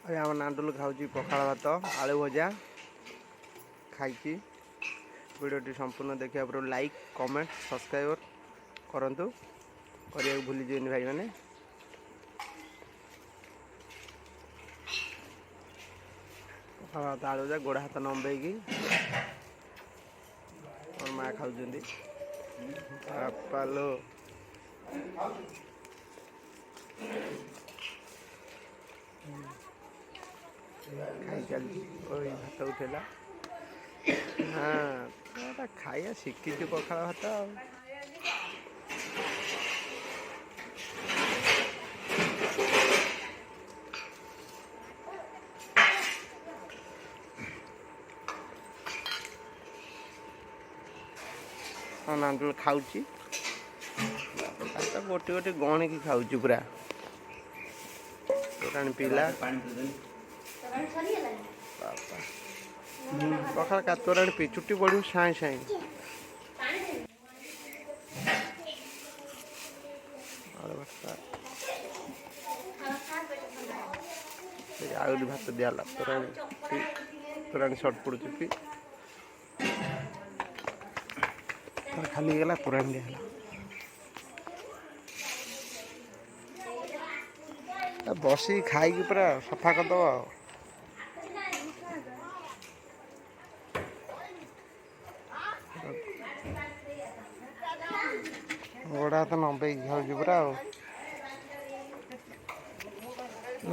आम नांदुल खाऊँ पखाड़ भात आलू भजा खाई वीडियो संपूर्ण देखा पर लाइक कमेंट सब्सक्राइब करंतु करने भूली जाइए भाई मैंने। पखाड़ भात आलू भजा गोड़ हाथ नंबेगी और माँ खाऊँ बापालो खाई चलती भात उठेला। हाँ खाया शिखी पखाड़ भात नांदुल खाऊँ गोटे गोटे गणिकी खाऊँ पूरा तोराणी पीला पखाड़ का तोराणी पी चुट्टी पड़ी साई साई आउरी भात दियाला तोराणी सर्ट पड़ू पी खाली गला तोराणी दियाला बसी खाई पूरा सफा करदब गोड़ा तो नंबे खाऊ पूरा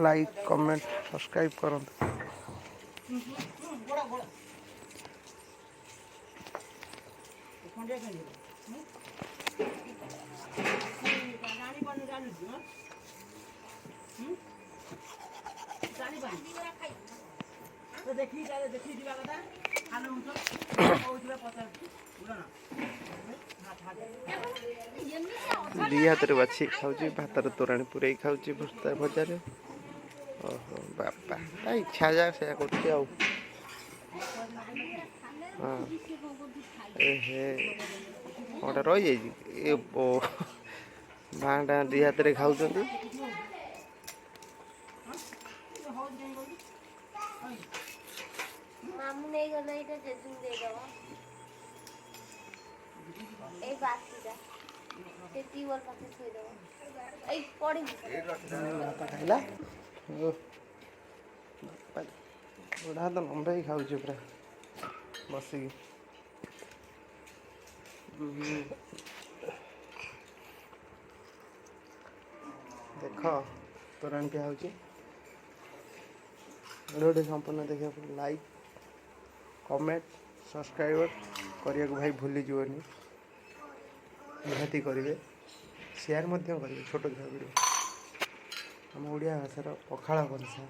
लाइक कमेंट सब्सक्राइब करूँ। दी हाथ में बाछी खाऊँ भातर तोराणी पूरे खाऊँ भर्ता भजार। ओहो बापा इच्छा जा से कर गोटे रही जाइए भाँटा दी हाथ में खाऊँ खाइला गोड़ा तो लंबे खाऊँ पूरा बसिक देख तोराणी पिया वीडियो संपूर्ण देखा लाइक कमेंट सब्सक्राइब करने को भाई भूली जीवनी निहाती करेंगे शेयर करेंगे छोट छुआ वीडियो आम ओडिया भाषार पखाड़ कंसा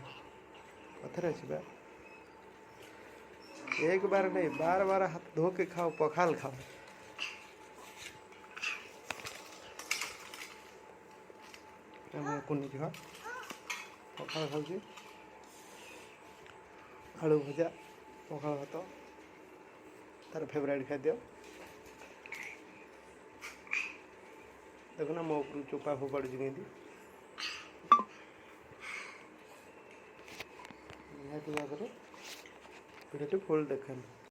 कथर अच्छे एक बार नहीं बार बार हाथ धो के खाओ पखाल खाओ। कुनी झुआ पखाड़ खाऊँ आलू भजा पखाड़ भात तार फेवरेट खाद्य देखना मो ऊपर चोपा फोपाड़ी निहाती भाव वीडियो फुल देखा।